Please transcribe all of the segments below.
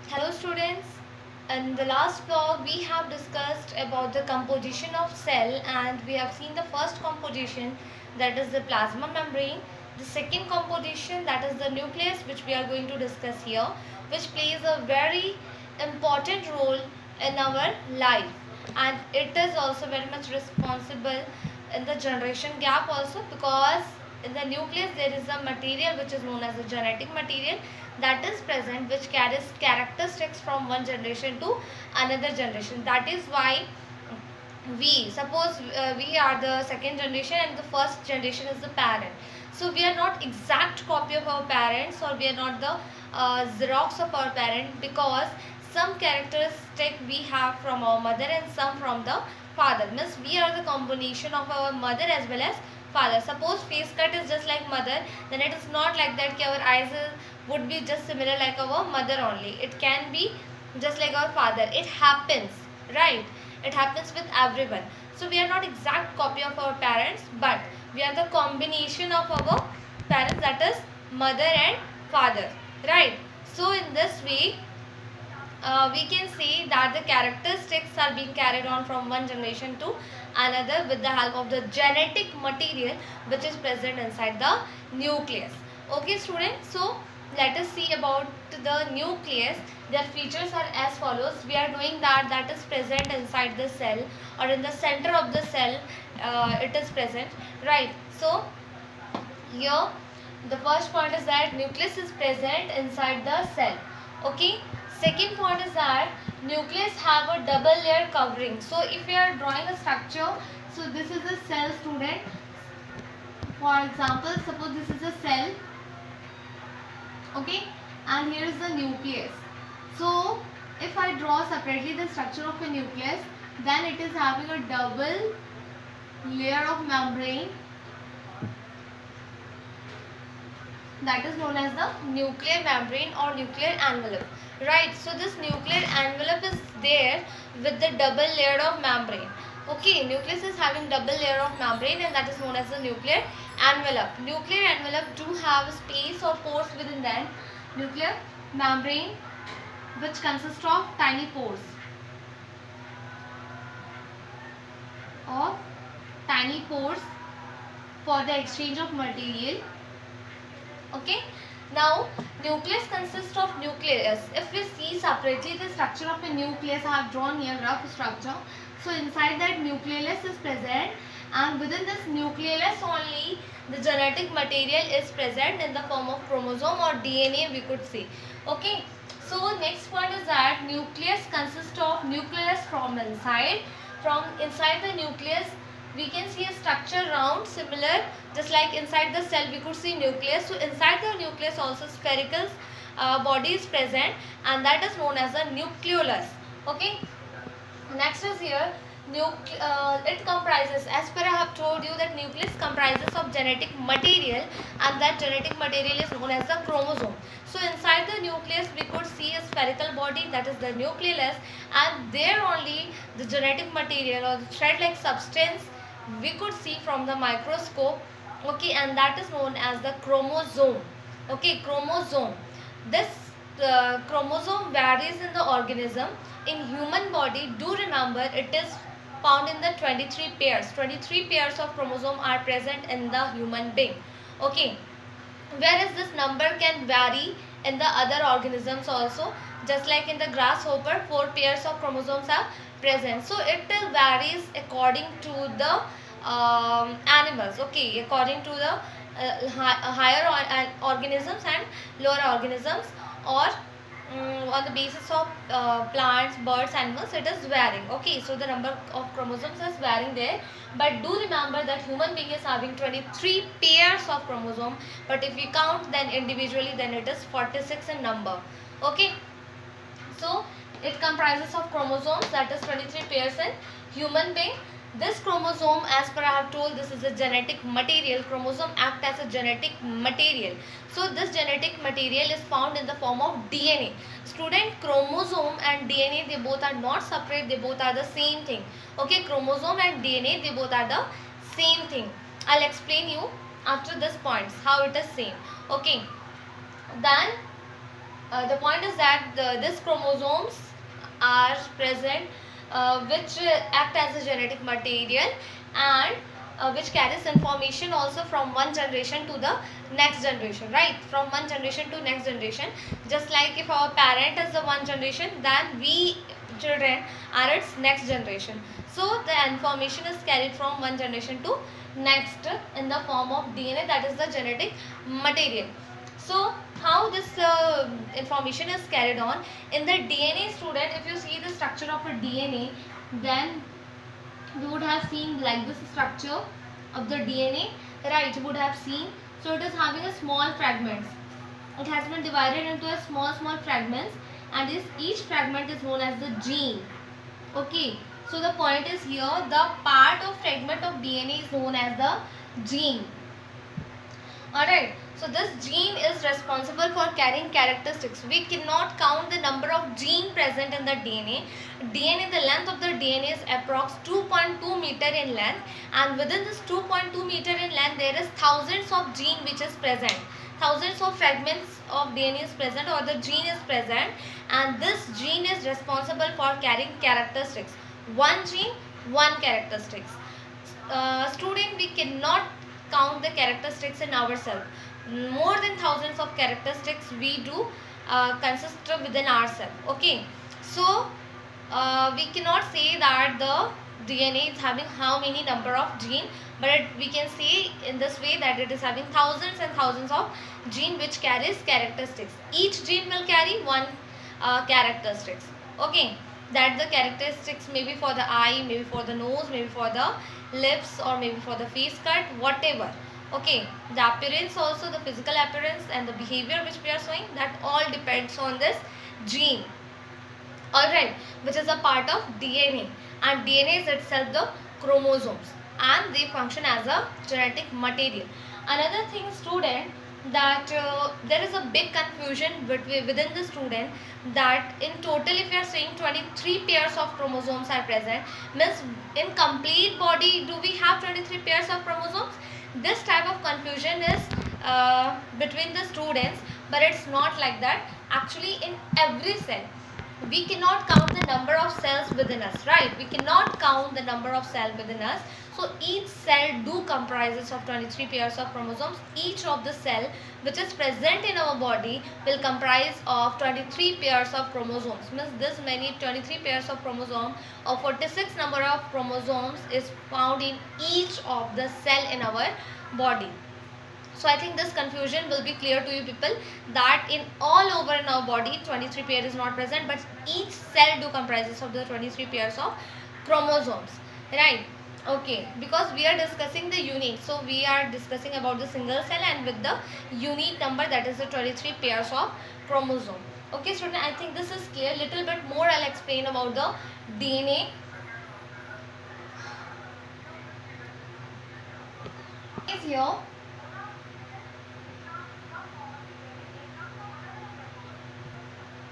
Hello students. In the last vlog we have discussed about the composition of cell, and we have seen the first composition, that is the plasma membrane. The second composition, that is the nucleus, which we are going to discuss here, which plays a very important role in our life, and it is also very much responsible in the generation gap also, because in the nucleus there is a material which is known as the genetic material that is present, which carries characteristics from one generation to another generation. That is why we suppose we are the second generation and the first generation is the parent, so we are not exact copy of our parents, or we are not the xerox of our parent, because some characteristic we have from our mother and some from the father. Means we are the combination of our mother as well as father. Suppose face cut is just like mother, then it is not like that ki our eyes would be just similar like our mother only. It can be just like our father. It happens, right? It happens with everyone. So we are not exact copy of our parents, but we are the combination of our parents, that is mother and father, right? So in this way we can say that the characteristics are being carried on from one generation to another with the help of the genetic material which is present inside the nucleus. Okay students, so let us see about the nucleus. Their features are as follows. We are knowing that that is present inside the cell, or in the center of the cell it is present, right? So here the first point is that nucleus is present inside the cell. Okay. Second point is that nucleus have a double layer covering. So if we are drawing a structure, so this is a cell, student. For example, suppose this is a cell, okay, and here is the nucleus. So if I draw separately the structure of a nucleus, then it is having a double layer of membrane, that is known as the nuclear membrane or nuclear envelope, right? So this nuclear envelope is there with the double layer of membrane. Okay, nucleus is having double layer of membrane, and that is known as the nuclear envelope. Nuclear envelope do have space or pores within that nuclear membrane, which consists of tiny pores for the exchange of material. Okay. Now nucleus consists of nucleus. If we see separately the structure of a nucleus, I have drawn here rough structure. So inside that nucleus is present, and within this nucleus only the genetic material is present in the form of chromosome or DNA, we could say. Okay. So next point is that nucleus consists of nucleus from inside. From inside the nucleus we can see a structure round, similar, just like inside the cell we could see nucleus. So inside the nucleus also spherical body is present, and that is known as a nucleolus. Okay. Next is here it comprises, as per I have told you, that nucleus comprises of genetic material, and that genetic material is known as the chromosome. So inside the nucleus we could see a spherical body, that is the nucleolus, and there only the genetic material or the thread like substance we could see from the microscope. Okay, and that is known as the chromosome. Okay, chromosome. This chromosome varies in the organism. In human body, do remember, it is found in the 23 pairs. 23 pairs of chromosome are present in the human being. Okay, whereas this number can vary in the other organisms also, just like in the grasshopper 4 pairs of chromosomes are present. So it varies according to the animals. Okay, according to the higher organisms and lower organisms, or on the basis of plants, birds, animals, it is varying. Okay, so the number of chromosomes is varying there, but do remember that human being is having 23 pairs of chromosome, but if we count then individually, then it is 46 in number. Okay, so it comprises of chromosomes, that is 23 pairs in human being. This chromosome, as per I have told, this is a genetic material. Chromosome act as a genetic material. So this genetic material is found in the form of DNA. Student, chromosome and DNA, they both are not separate, they both are the same thing. Okay, chromosome and DNA, they both are the same thing. I'll explain you after this points how it is same. Okay, then the point is that these chromosomes are present, which act as a genetic material, and which carries information also from one generation to the next generation, right? From one generation to next generation. Just like if our parent is the one generation, then we children are its next generation. So the information is carried from one generation to next in the form of DNA, that is the genetic material. So how this information is carried on in the DNA, student? If you see the structure of a DNA, then you would have seen like this structure of the DNA, right? You would have seen. So it is having a small fragments. It has been divided into a small fragments, and each fragment is known as the gene. Okay. So the point is here, the part of fragment of DNA is known as the gene. Alright, so this gene is responsible for carrying characteristics. We cannot count the number of genes present in the DNA. The length of the DNA is approx 2.2 meter in length, and within this 2.2 meter in length there is thousands of genes which is present. Thousands of fragments of DNA is present, or the gene is present, and this gene is responsible for carrying characteristics. One gene, one characteristics. Student, we cannot count the characteristics in ourselves. More than thousands of characteristics we do consist within ourselves. Okay, so we cannot say that the DNA is having how many number of gene, but we can say in this way that it is having thousands and thousands of gene which carries characteristics. Each gene will carry one characteristics. Okay, that the characteristics may be for the eye, maybe for the nose, maybe for the lips, or maybe for the face cut, whatever. Okay, the appearance also, the physical appearance and the behavior which we are showing, that all depends on this gene. Alright, which is a part of DNA, and DNA is itself the chromosomes, and they function as a genetic material. Another thing, student, that there is a big confusion within the student, that in total if you are saying 23 pairs of chromosomes are present, means in complete body do we have 23 pairs of chromosomes? This type of confusion is between the students, but it's not like that. Actually, in every cell we cannot count the number of cells within us, right? We cannot count the number of cells within us. So each cell do comprises of 23 pairs of chromosomes. Each of the cell which is present in our body will comprise of 23 pairs of chromosomes. Means this many 23 pairs of chromosome, or 46 number of chromosomes is found in each of the cell in our body. So I think this confusion will be clear to you people, that in all over in our body 23 pair is not present, but each cell do comprises of the 23 pairs of chromosomes, right? Okay, because we are discussing the unique, so we are discussing about the single cell and with the unique number, that is the 23 pairs of chromosome. Okay student, I think this is clear. Little bit more I'll explain about the DNA. Is here.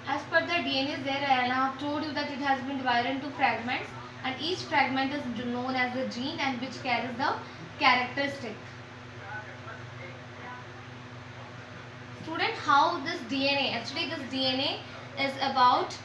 As per the DNA is there, and I have told you that it has been divided into fragments, and each fragment is known as a gene, and which carries the characteristic. Student, how this DNA, actually this DNA is about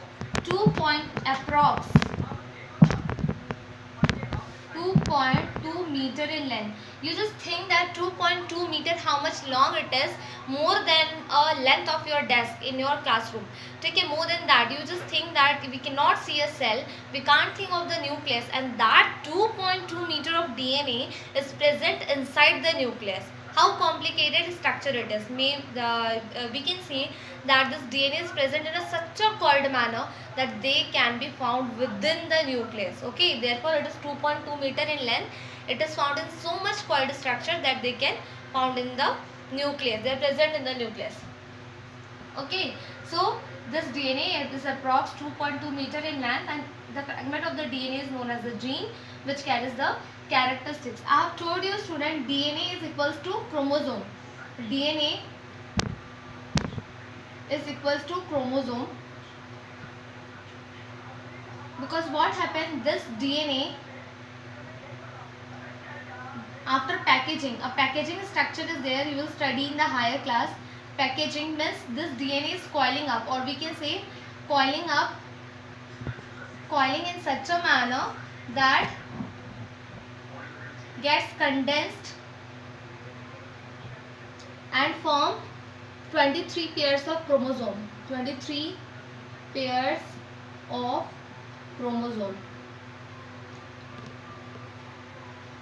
2.2 meter in length. You just think that 2.2 meter, how much long it is? More than a length of your desk in your classroom. Take it more than that. You just think that we cannot see a cell, we can't think of the nucleus, and that 2.2 meter of DNA is present inside the nucleus. How complicated structure it is. We can say that this DNA is present in such a coiled manner that they can be found within the nucleus. Okay, therefore it is 2.2 meter in length. It is found in so much coiled structure that they can found in the nucleus. They are present in the nucleus. Okay, so this DNA is approx 2.2 meter in length, and the fragment of the DNA is known as the gene, which carries the characteristics. I have told you student, DNA is equals to chromosome. DNA is equals to chromosome, because what happened, this DNA after packaging, a packaging structure is there, you will study in the higher class. packaging means this DNA is coiling up, or we can say coiling up, coiling in such a manner that gets condensed and form 23 pairs of chromosome. 23 pairs of chromosome.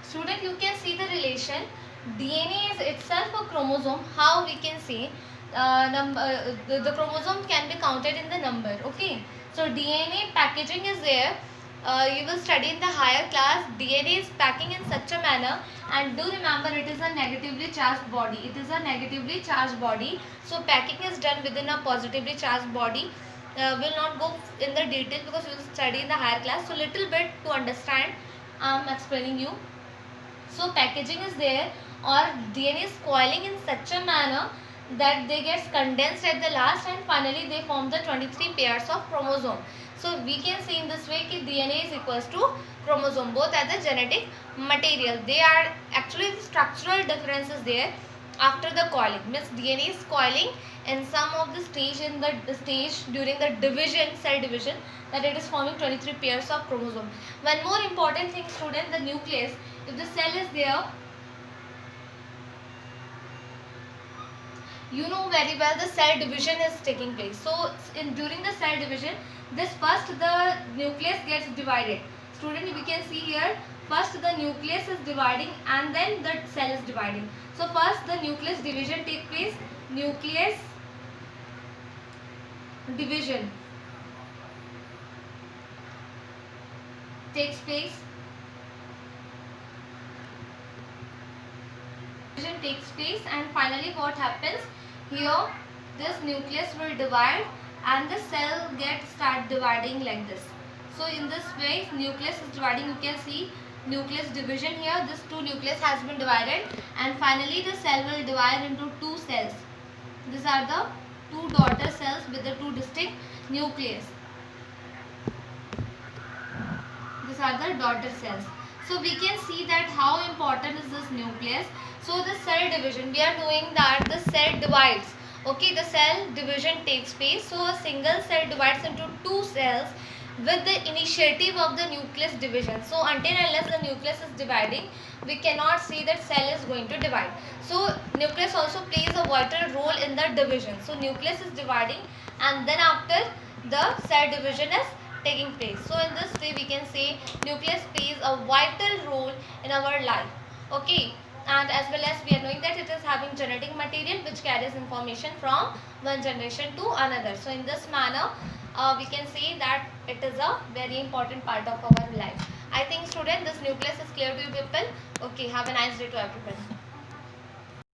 Student, you can see the relation. DNA is itself a chromosome. How we can say the chromosome can be counted in the number. Okay. So DNA packaging is there. You will study in the higher class. DNA is packing in such a manner, and do remember it is a negatively charged body. It is a negatively charged body. So packing is done within a positively charged body. Will not go in the detail because you will study in the higher class. So little bit to understand, I am explaining you. So packaging is there, or DNA is coiling in such a manner that they get condensed at the last, and finally they form the 23 pairs of chromosome. So we can see in this way that DNA is equals to chromosome. Both are the genetic material. They are actually the structural differences there after the coiling. Means DNA is coiling in some of the stage during the division, cell division, that it is forming 23 pairs of chromosome. One more important thing, student, the nucleus. If the cell is there, you know very well the cell division is taking place. So during the cell division, this first the nucleus gets divided. Student, we can see here, first the nucleus is dividing and then the cell is dividing. So first the nucleus division takes place. Nucleus division takes place. Division takes place, and finally what happens here, this nucleus will divide and the cell start dividing like this. So in this way nucleus is dividing. You can see nucleus division here. This two nucleus has been divided, and finally the cell will divide into two cells. These are the two daughter cells with the two distinct nucleus. These are the daughter cells. So we can see that how important is this nucleus. So the cell division, we are knowing that the cell divides. Okay, the cell division takes place. So a single cell divides into two cells with the initiative of the nucleus division. So until unless the nucleus is dividing, we cannot see that cell is going to divide. So nucleus also plays a vital role in the division. So nucleus is dividing, and then after the cell division is taking place. So in this way we can say nucleus plays a vital role in our life. Okay, and as well as we are knowing that it is having genetic material which carries information from one generation to another. So in this manner we can say that it is a very important part of our life. I think student, this nucleus is clear to you people. Okay, have a nice day to everyone.